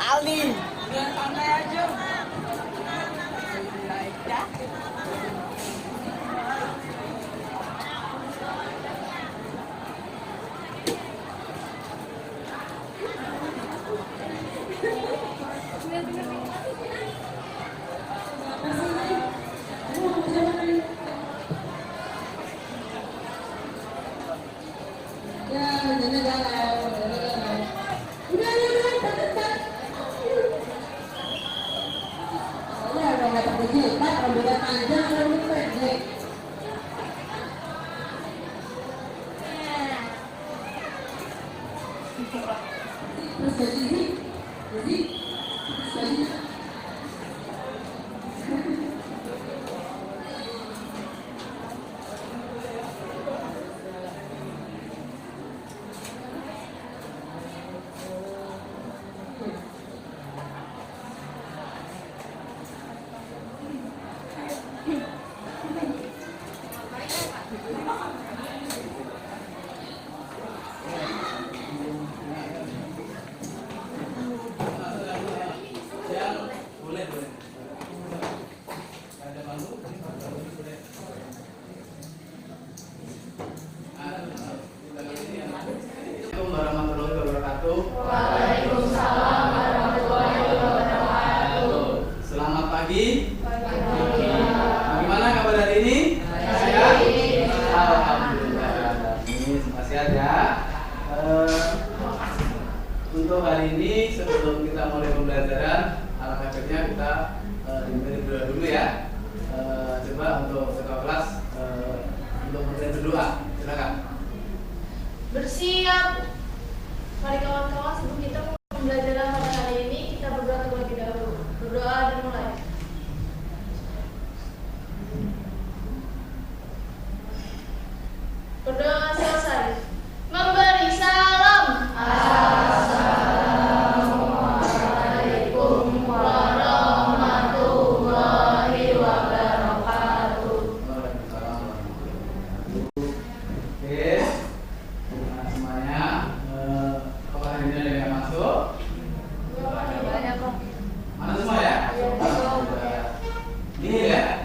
Ali, biar santai aja. Ya. Warahmatullahi wabarakatuh. Waalaikumsalam warahmatullahi wabarakatuh. Selamat pagi. Bagaimana kabar hari ini? Sehat? Alhamdulillah. Ini sempat sehat ya. Untuk hari ini sebelum kita mulai pembelajaran, alangkah baiknya kita berdoa dulu ya. Coba untuk ketua kelas untuk mulai berdoa. Silakan. Bersiap. Mari kawan-kawan, sebelum kita pembelajaran pada hari ini, kita berdoa terlebih dahulu. Berdoa dan mulai. Berdoa selesai. Memberi salam. Assalamualaikum warahmatullahi wabarakatuh. Oke, nah, semuanya, apakah ini ada yang masuk? Banyak kok. Mana semua ya? Ini ya?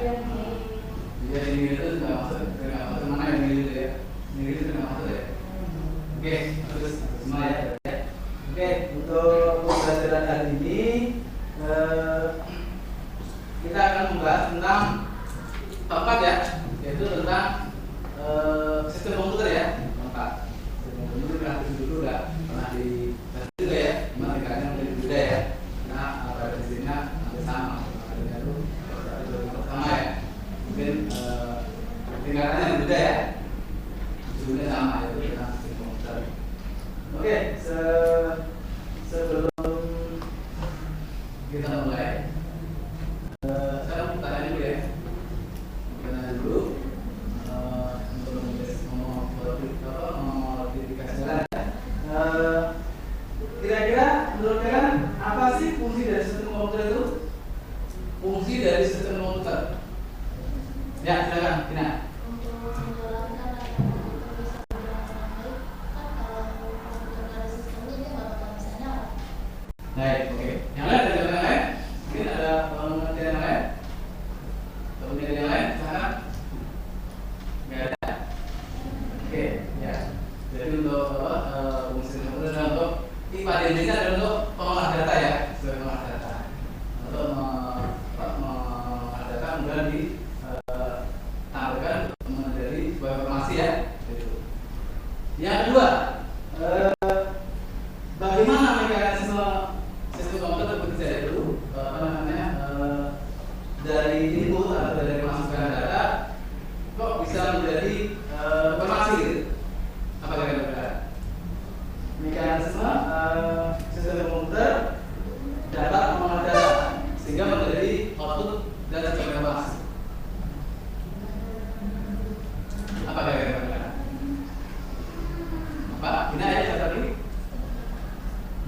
Jadi ini itu nggak masuk, nggak masuk mana yang ini itu ya? Ini itu nggak masuk ya? Oke, terus semua ya. Oke, untuk pembelajaran hari ini kita akan membahas tentang tempat ya, yaitu tentang sistem komputer ya, tempat. Sistem komputer pernah dulu pernah di juga ya, cuma tingkatnya mungkin berbeda ya. Nah, pada disininya hampir sama, ada itu sama ya. Mungkin tingkatannya berbeda ya, sebelumnya sama yaitu tentang sistem komputer. Oke, sebelum kita mulai, saya mau tanya dulu ya. Tanya dulu untuk memodifikasi jalan ya. Kira-kira menurut kalian apa sih fungsi dari sistem komputer itu? Fungsi dari sistem komputer. Ya, silakan, Tina. Untuk menjalankan bisa berjalan baik, kan kalau komputer ada sistemnya dia nggak bakal bisa nyala. Baik, oke. Yang lain ada yang lain? Mungkin ada pengertian yang lain? Pengertian yang lain? Silakan. Nggak ada. Oke, ya. Jadi untuk fungsi komputer adalah untuk pada intinya adalah untuk pengolah data ya, sebagai pengolah data. Untuk mengolah data kemudian ditampilkan menjadi sebuah informasi ya. Gitu. Yang kedua, bagaimana mekanisme sistem komputer bekerja itu? Dari input atau dari masukan data kok bisa menjadi informasi gitu? Apa kira-kira? Mekanisme sistem komputer dapat mengolah data sehingga menjadi output dan sebagai informasi. Apa kira-kira? Apa? Ini aja satu lagi.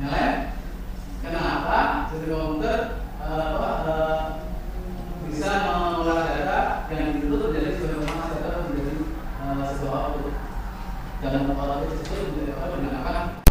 Yang lain? Kenapa sistem komputer bisa mengolah data yang itu menjadi sebuah informasi atau menjadi sebuah output? Dan output itu menjadi apa? Menggunakan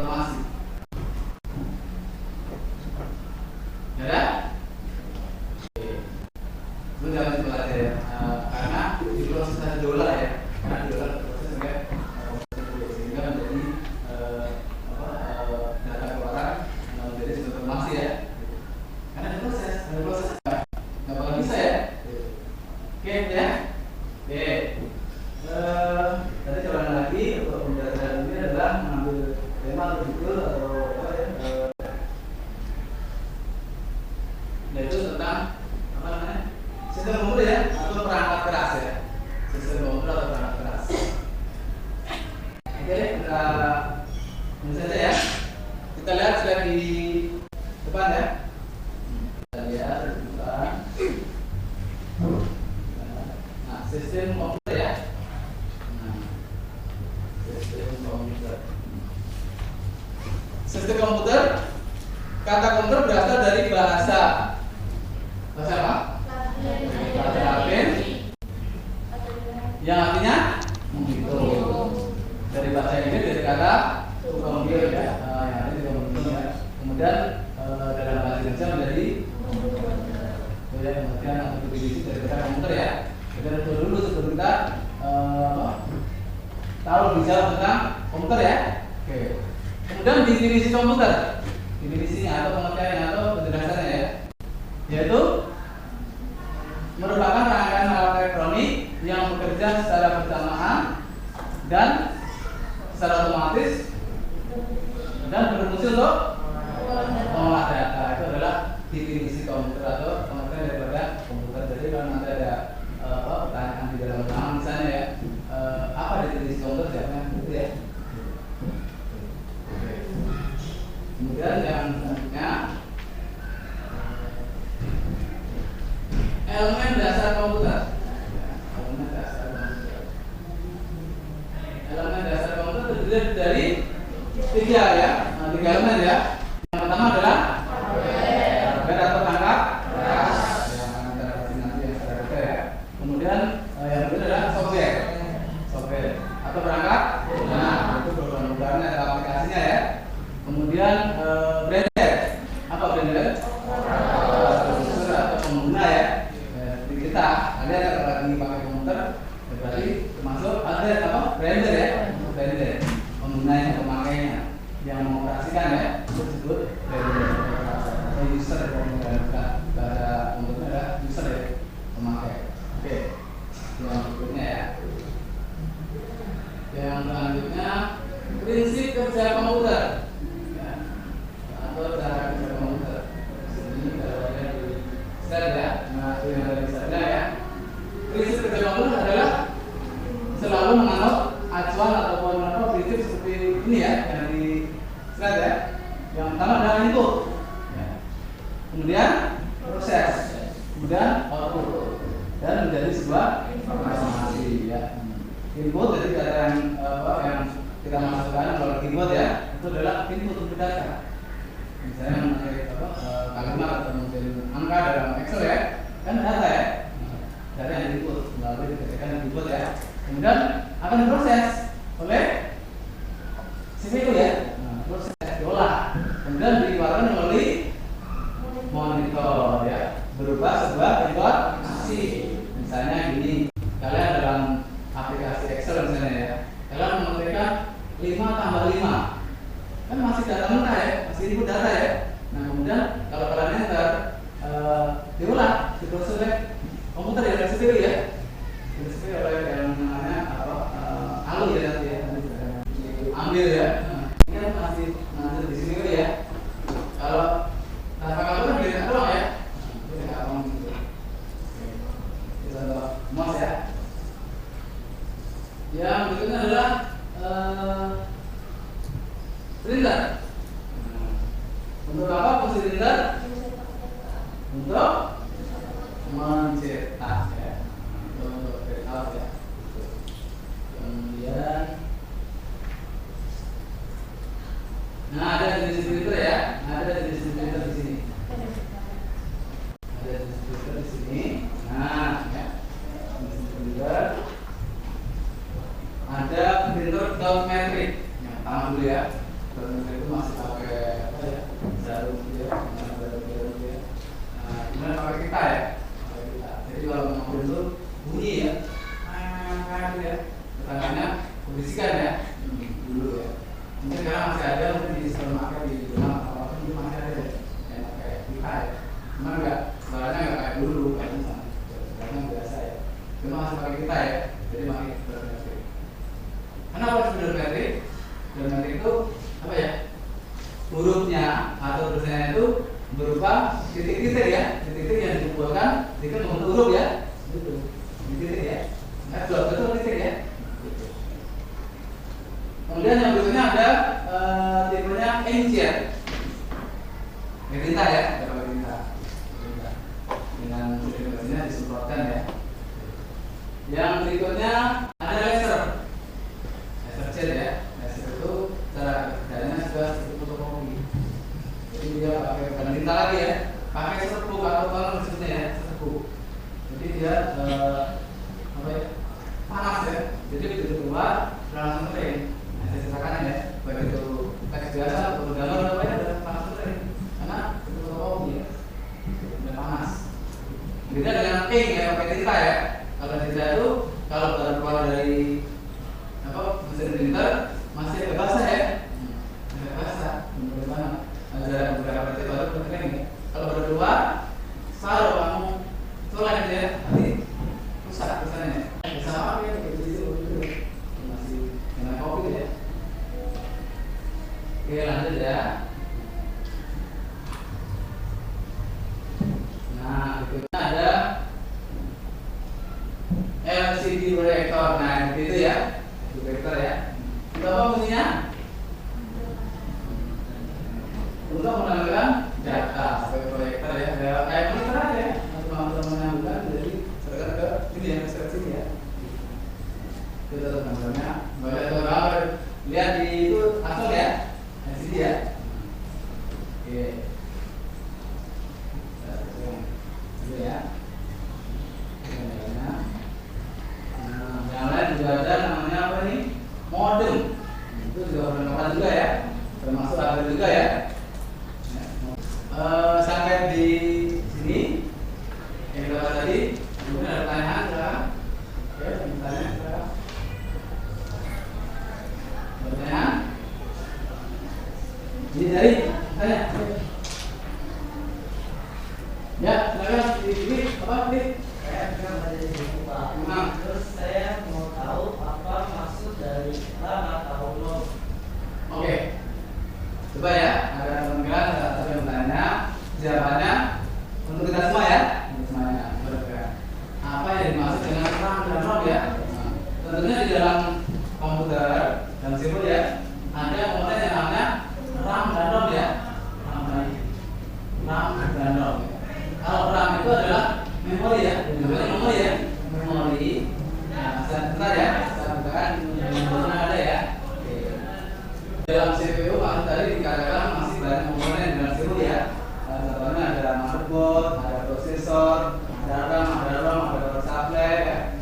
Kata komputer berasal dari bahasa apa? Bahasa Latin yang artinya menghitung. Dari bahasa Inggris dari kata to compute ya, yang artinya menghitung ya. Kemudian dalam bahasa Indonesia menjadi ya, kemudian definisi dari kata komputer ya. Kita itu dulu sebelum kita tahu bicara tentang komputer ya. Oke. Kemudian definisi komputer, definisinya atau pengertiannya atau penjelasannya ya, yaitu merupakan rangkaian alat elektronik yang bekerja secara bersamaan dan secara otomatis dan berfungsi untuk mengolah data. Itu adalah definisi komputer atau pengertian daripada komputer. Jadi kalau nanti ada pertanyaan di dalam ulangan misalnya ya, apa definisi komputer jawabnya gitu ya. Kemudian yang selanjutnya elemen dasar komputer. Elemen dasar komputer terdiri dari tiga ya, tiga elemen ya. Yang pertama adalah hardware atau perangkat keras, yang antara nanti yang sudah ada ya. Kemudian yang kedua adalah software atau perangkat lunak, itu program-programnya atau aplikasinya ya. Kemudian browser, apa browser? Browser atau pengguna ya. Seperti kita, ada kalau lagi pakai komputer, berarti termasuk ada apa? Browser ya, browser. Pengguna yang pemakainya, yang mengoperasikan ya, itu disebut browser. Atau user kalau menggunakan bahasa komputer adalah user ya, pemakai. Oke, yang berikutnya ya. Yang selanjutnya prinsip kerja komputer. Atau cara kerja komputer. Ini kalau ada di slide ya, yang ada di slide ya. Prinsip kerja komputer adalah selalu menganut acuan ataupun prinsip seperti ini ya, yang di slide ya. Yang pertama adalah input, ya. Kemudian proses, kemudian output, dan menjadi sebuah informasi ya. Input jadi data yang kita masukkan kalau input ya, itu adalah input untuk data. Misalnya mengenai kalimat atau mungkin angka dalam Excel ya, kan data ya, data yang diinput melalui ketikkan input ya, kemudian akan diproses oleh CPU ya, proses diolah, kemudian dikeluarkan melalui monitor ya, berupa sebuah informasi. Misalnya gini, kalian dalam aplikasi Excel misalnya ya, kalian mengetikkan 5 tambah 5 kan masih data mentah ya, masih input data ya. Nah kemudian kalau kalian enter diolah, diproses oleh komputer ya, CPU ya, CPU oleh yang namanya ALU ya nanti ya, ambil ya. Ini kan masih di sini ya. Kalau tanpa komputer beda doang ya, beda doang gitu. Itu contoh mouse ya. Yang berikutnya adalah printer. Untuk apa fungsi printer? Untuk mencetak ya, untuk print out ya. Kemudian, nah ada jenis printer ya, ada jenis printer di sini. Ada jenis printer di sini. Nah, ya, jenis printer. Ada printer dot matrix. Yang pertama dulu ya. Printer itu masih pakai apa ya? Jarum ya, jarum ya. Nah, kemudian pakai kita ya. Jadi kalau mengambil itu bunyi ya, ya. Pertanyaannya kondisikan ya, dulu ya. Mungkin sekarang masih ada, mungkin di supermarket di rumah apapun itu masih ada ya, yang pakai kita ya. Cuman suaranya nggak kayak dulu kan, sekarang biasa ya. Cuma masih pakai kita ya, jadi pakai biometrik. Kenapa harus biometrik? Biometrik itu apa ya? Hurufnya atau tulisannya itu berupa titik-titik ya, titik-titik yang dikumpulkan itu membentuk huruf ya, itu titik ya, betul titik ya. Kemudian yang berikutnya ada tipenya inkjet, tinta ya, pakai tinta, dengan mesinnya disemprotkan ya. Yang berikutnya ada laser jet ya, laser itu cara kerjanya sudah seperti fotokopi. Jadi dia dia pakai bukan tinta lagi ya, pakai serbuk atau apa maksudnya ya, serbuk. Jadi dia apa ya, panas ya, jadi begitu keluar langsung kering. Nah, saya sisakan ya, baik itu teks biasa atau gambar apa ya, udah langsung kering karena itu kopi ya, udah panas. Beda dengan ink ya, pakai tinta ya. Kalau tinta itu kalau baru keluar dari apa mesin printer masih agak basah ya, agak basah, benar banget. Ada beberapa detik baru kering ya. Kalau baru keluar, selalu kamu colek ya, nanti rusak tulisannya. Bisa apa ya? Di situ masih kena kopi ya. Oke, lanjut ya. Nah, berikutnya ada LCD proyektor. Nah, itu ya, proyektor ya. Itu apa fungsinya? Untuk menampilkan data sebagai proyektor ya. Kayak monitor aja ya. Teman-teman yang bukan jadi serahkan ke ini ya, ke sini ya. Itu teman-temannya. Banyak orang lihat di itu langsung ya, LCD ya. Oke. Itu ya. Yang lain juga ada namanya apa nih? Modem. Itu juga perlengkapan juga ya. Termasuk ada juga ya. Sampai di sini yang kita bahas tadi, kemudian ada pertanyaan silahkan. Oke, pertanyaan silahkan. Pertanyaan? Ini dari tanya. Ya, silakan di apa nih? Saya pernah baca di buku Pak. Terus saya mau tahu apa maksud dari RAM atau ROM. Oke. Coba ya, ada teman-teman satu yang bertanya, jawabannya untuk kita semua ya, untuk semuanya. Apa yang dimaksud dengan RAM dan ROM ya? Nah, tentunya di dalam komputer dan simbol ya, ada komponen yang namanya RAM dan ROM ya. RAM dan ROM. Kalau RAM itu adalah memori ya, memori ya, memori. Nah, sebentar ya, saya bukakan memorinya ada ya. Oke. Dalam CPU maksud tadi dikatakan masih banyak komponen dalam CPU ya. Contohnya ada motherboard, ada prosesor, ada RAM, ada ROM, ada power supply,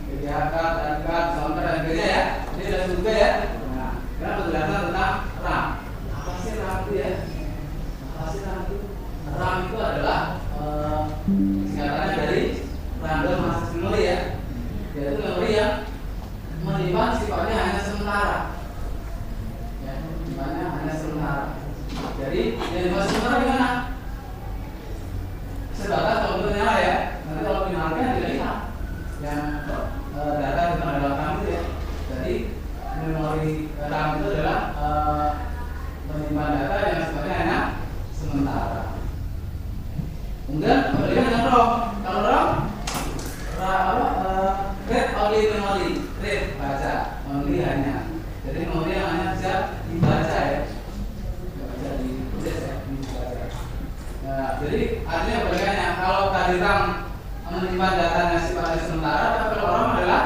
video card, dan card, soundcard dan sebagainya ya. Ini sudah juga ya. Nah, sekarang penjelasan tentang RAM. Apa sih RAM itu ya? Apa sih RAM itu? RAM itu adalah singkatannya dari random access memory ya, yaitu memori yang menyimpan sifatnya hanya sementara ya, sifatnya hanya sementara. Jadi yang dimaksud sementara gimana? Sebatas komputer nyala ya, nanti kalau dimatikan tidak hilang yang data di dalam RAM itu ya. Jadi memori RAM itu adalah menyimpan data yang sifatnya hanya sementara. Kemudian berbeda dengan ROM. Kalau ROM, read only memory, read baca, only hanya. Jadi memori yang hanya bisa dibaca ya, tidak bisa ditulis ya, dibaca. Nah, jadi artinya berbedanya. Kalau tadi RAM menyimpan datanya sifatnya sementara, tapi kalau ROM adalah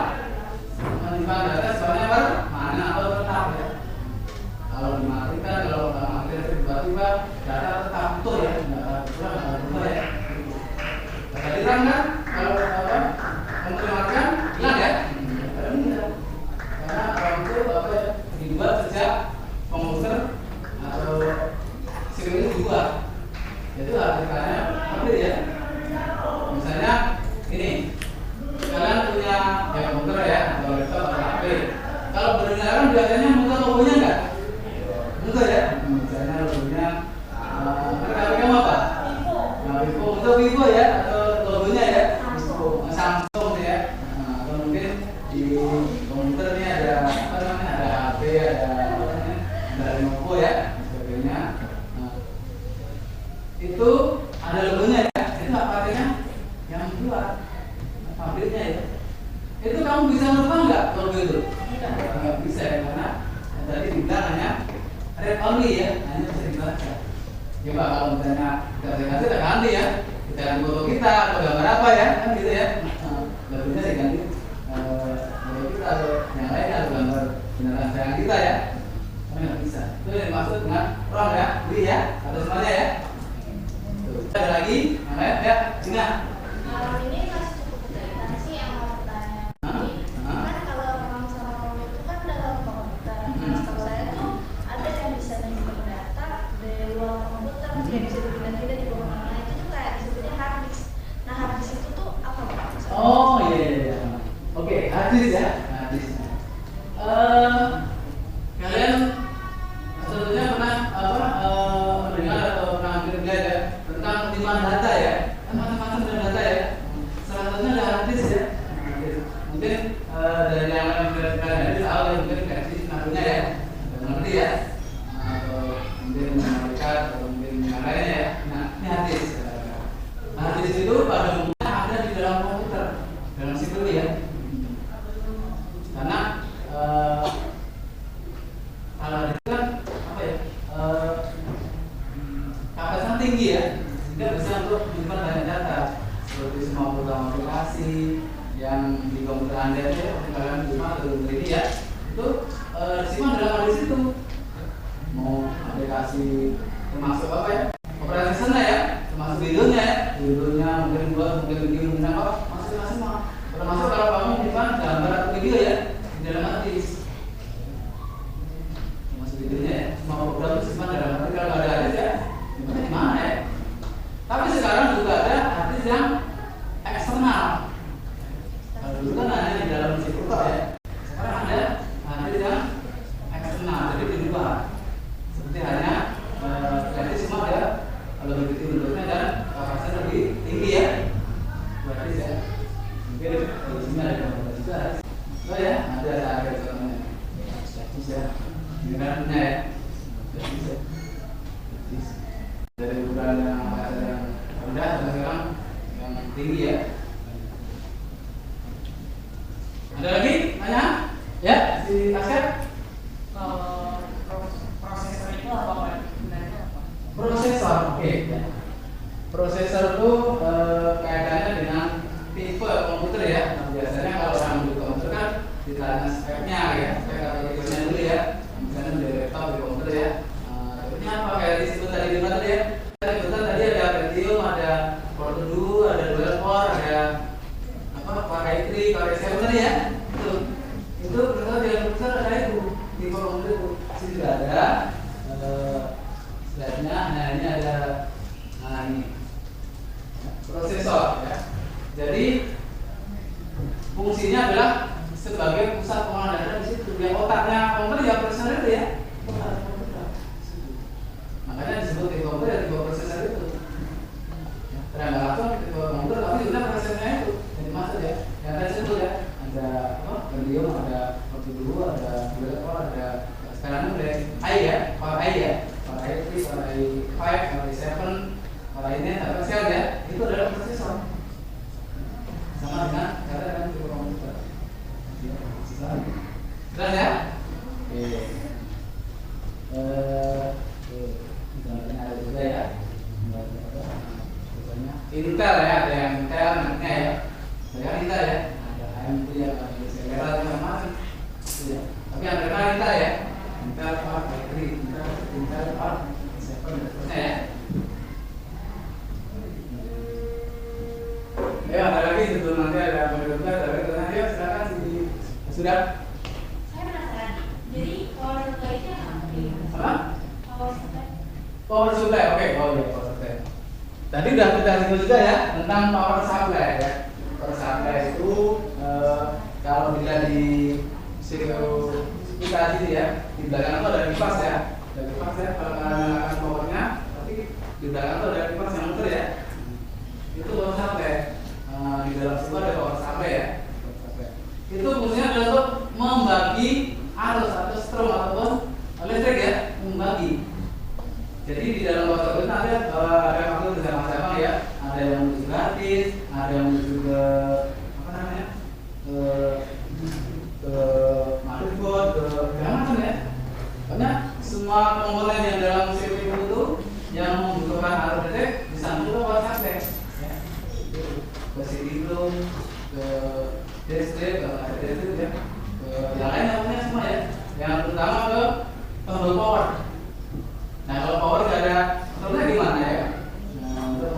menyimpan data sifatnya permanen atau tetap ya. Kalau dimatikan, kalau matikan tiba-tiba data tetap utuh ya, nggak berubah ya. Tadi RAM kan kalau apa memperlihatkan hilang ya, karena RAM itu apa dibuat sejak komputer atau CPU itu dibuat, itu artinya apa ya? Misalnya ini kalian punya ya komputer ya atau laptop atau HP, kalau bernyalakan biasanya muncul logonya enggak? Muncul ya, misalnya logonya mereka kamu apa? Nah, Vivo ya, atau logonya ya, Samsung ya. Nah, atau mungkin di komputer ini ada apa namanya, ada HP, ada apa namanya, ada Lenovo ya, dan sebagainya. Nah, itu ada logonya ya. Itu apa artinya? Yang buat pabriknya ya. Itu kamu bisa merubah nggak logo itu? Nggak bisa ya, karena tadi dibilang hanya read only ya, hanya bisa dibaca. Coba kalau misalnya kita ganti ya, kita ganti foto kita atau gambar apa ya, kan gitu ya. Logonya diganti logo kita atau yang lain atau gambar beneran sayang kita ya. Karena nggak bisa. Itu yang dimaksud dengan ROM ya, beli ya, atau semuanya ya. Ada lagi yang lain ya? Gina. Ini masih cukup berkaitan sih yang mau bertanya. Jadi kan kalau orang sama orang itu kan dalam komputer. Nah, kalau saya tuh ada yang bisa menyimpan data dari luar komputer, yang bisa dipindah-pindah di komputer. Nah itu tuh kayak disebutnya hard disk. Nah hard disk itu tuh apa Pak? Oh iya. Oke, hadis ya. Hadis. Kalian tentunya pernah mendengar atau pernah hampir belajar tentang penyimpanan data ya? Kan macam-macam dengan data ya. Salah satunya ada hadis ya. Mungkin dari yang lain hadis tahu ya, mungkin hadis nabinya ya, mengerti ya. Atau mungkin malaikat atau mungkin yang lainnya ya. Nah, ini hadis. Hadis itu pada umumnya ada di dalam komputer, dalam CPU ya. Karena kalau itu kan apa ya, kapasitasnya tinggi ya, sehingga bisa untuk menyimpan banyak data seperti semua program aplikasi yang di komputer Anda ya, kalian di rumah atau di ini ya, itu disimpan dalam hadis itu. Mau aplikasi termasuk apa ya, operasi sana ya, termasuk videonya mungkin buat mungkin video apa, masuk semua. Termasuk kalau kamu menyimpan gambar atau video ya di dalam hadis. Videonya ya, semua program itu simpan dalam hadis. Kalau ada hadis ya, gimana ya? Tapi sekarang juga ada hadis yang eksternal. Kalau dulu kan hanya di dalam situs ya. Sekarang ada hadis yang eksternal, jadi di luar. Seperti hanya hadis semua ada kalau begitu bentuknya dan kapasitasnya lebih tinggi ya. Buat hadis ya. Mungkin di sini ada gambar juga. Oh ya, ada contohnya. Hadis ya. Dengarnya ya, dari ukuran yang rendah dan sekarang yang tinggi ya. Ada lagi tanya? Ya, si Asep. Prosesor itu apa? Prosesor, oke. Prosesor itu kaitannya dengan tipe komputer ya. Nah, biasanya kalau orang di komputer kan ditanya speknya ya, spek atau tipenya dulu ya. Misalnya di laptop, di komputer ya. Tipenya apa? Kayak disebut tadi di mana ya? Tadi ada Pentium, ada Core 2, ada Dual Core, ada apa? Core i3, Core i7 ya. Itu kalau di komputer ada itu di komputer itu. Sini juga ada. Slide-nya, nah ini ada, ini prosesor ya. Jadi fungsinya adalah sebagai pusat pengolahan data di situ. Yang otaknya komputer ya prosesor itu ya. Makanya disebut tipe komputer ya tipe prosesor itu. Terang langsung tipe komputer tapi sebenarnya prosesnya itu. Jadi maksud ya. Yang tadi sebut ya. Ada Pentium, ada Core 2, ada Dual Core, ada sekarang udah i ya, Core i ya. Core i3, Core i5, Core i7, Core i9 atau Excel ya. Itu adalah prosesor. Sama dengan cara dengan tipe komputer. Jelas ya? Oke. Gambarnya ada juga ya. Intel ya, ada yang Intel nantinya ya. Ada Intel ya. Ada AMD ya, ada Intel macam-macam. Tapi yang terkenal Intel ya. Intel Core i3, Intel Core i7 dan seterusnya ya. Ya, ada lagi sebelum nanti ada berikutnya, ada berikutnya. Ayo silakan sudah. Saya penasaran. Jadi power supply itu apa? Apa? Power supply. Power supply, oke. Oh iya, power supply. Tadi udah kita singgung juga ya tentang power supply ya. Power supply itu kalau bila di CPU kita sini ya, di belakang itu ada kipas ya. Ada kipas ya. Kalau kalian nyalakan powernya, tapi di belakang itu ada kipas yang muter ya. Itu power supply. Di dalam situ ada power supply ya. Itu fungsinya adalah untuk membagi arus atau strom ataupun listrik ya, membagi. Jadi di dalam power supply nanti ada waktu bersama-sama ya. Ada yang menuju ke harddisk, ada yang menuju ke apa namanya, ke motherboard, ke macam ya. Karena semua komponen yang dalam CPU itu yang membutuhkan arus listrik disambung ke power supply. Ke CD-ROM, ke disk drive, kalau ada disk drive ya, ke yang lain namanya semua ya. Yang terutama ke tombol power. Nah kalau power nggak ada, contohnya gimana ya? Nah, untuk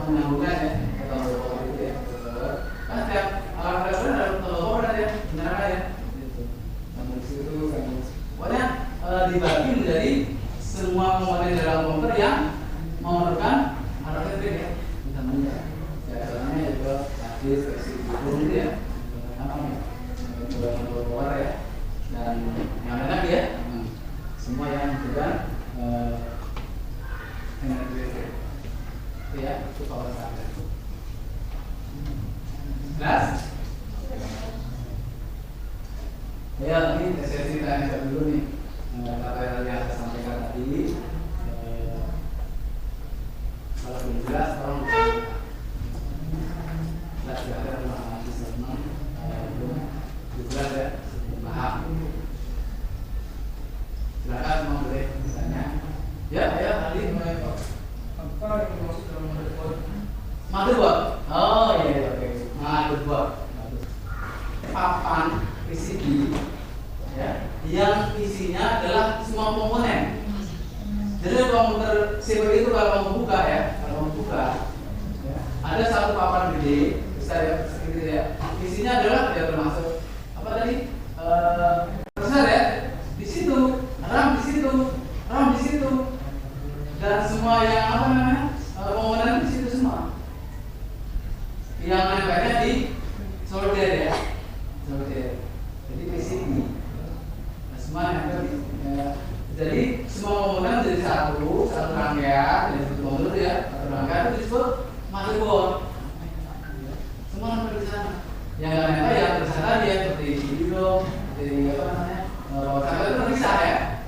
ya, itu power standar. Jelas? Ya, ini sesi tanya dulu nih. Kata yang saya sampaikan tadi. Kalau belum jelas, tolong jelas ya, masih senang belum jelas ya, belum paham. Silakan mau boleh misalnya. Ya, tadi mulai Pak. Apa yang dimaksud dalam motherboard? Motherboard. Oh iya, oke. Motherboard. Papan PCB ya, yang isinya adalah semua komponen. Jadi komputer CPU itu kalau mau buka ya, ada satu papan gede besar ya, segitu ya. Isinya adalah ya termasuk apa tadi? Prosesor ya, di situ, RAM di situ, dan semua yang apa namanya komponen di situ semua. Yang menempelnya di solder ya, solder. Jadi PCB, nah, semua nempel di. Jadi semua komponen jadi satu rangkaian, jadi satu komputer ya, satu rangkaian itu disebut motherboard. Semua nempel di sana. Yang nggak nempel yang tersana dia seperti video, seperti apa namanya, power itu terpisah ya.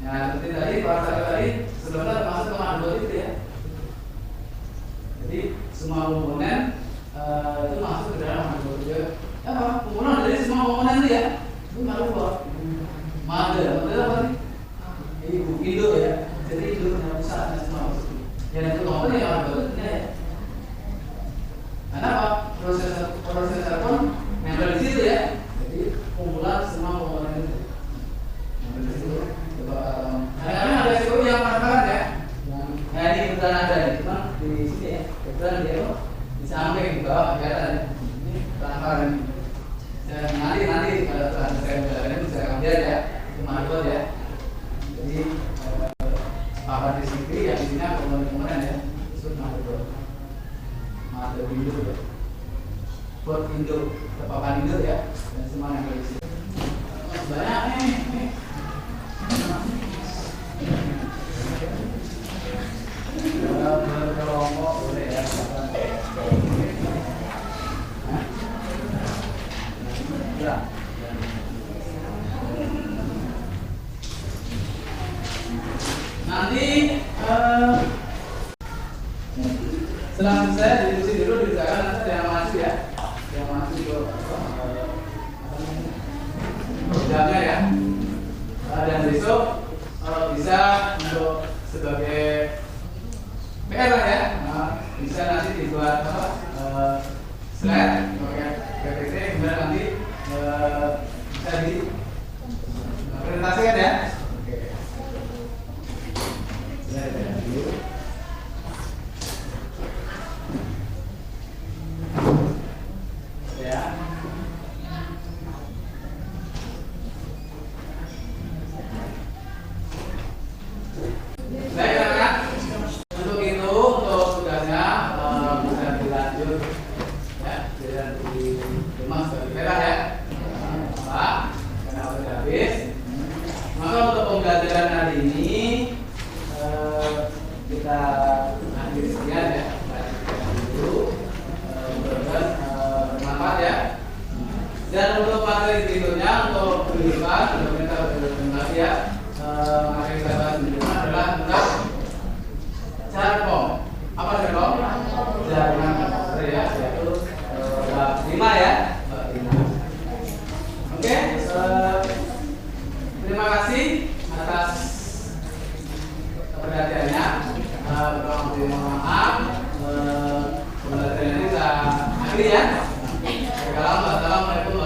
Ya seperti tadi power tadi sebenarnya termasuk ke motherboard itu ya. Jadi semua komponen itu masuk ke dalam motherboard juga. Apa? Komponen dari semua komponen itu ya, itu motherboard. Mother apa sih? Ibu, induk ya. Jadi induknya pusatnya semua. Yang itu komponen yang motherboard ya. Karena apa? Prosesor pun nempel di situ ya. Jadi kumpulan semua komponen itu. Nempel di situ. Kadang-kadang ada CPU yang manfaat ya. Nah ini kebetulan ada nih, cuma di sini ya. Kebetulan dia di samping di bawah kelihatan ya. Ini transparan. Nanti kalau saya menjelaskan bisa lihat ya, itu motherboard ya. Jadi papan PCB yang isinya komponen-komponen ya, itu motherboard. Motherboard induk ya, board induk, papan induk ya, dan semua yang ada di sini. Banyak nih. Berkelompok boleh ya. Ya. Nanti setelah selesai diskusi dulu diusahakan nanti ada yang masuk ya, yang masuk ke programnya ya. Dan besok bisa untuk sebagai PR ya, bisa nanti dibuat slide pakai PPT, kemudian nanti bisa dipresentasikan ya. Oke. Ya. Baik anak-anak, untuk itu untuk tugasnya bisa dilanjut ya, di rumah sebagai merah ya. Karena sudah habis. Maka untuk pembelajaran hari ini kita akhiri sekian ya. Dulu bermanfaat ya. Dan untuk materi berikutnya untuk pendidikan untuk kita berkomunikasi ya. Materi kita bahas berikutnya adalah tentang jargon. Apa jargon? Jaringan komputer ya, yaitu bab 5 ya. Oke, terima kasih atas perhatiannya. Terima maaf. Pembelajaran ini saya akhiri ya. Assalamualaikum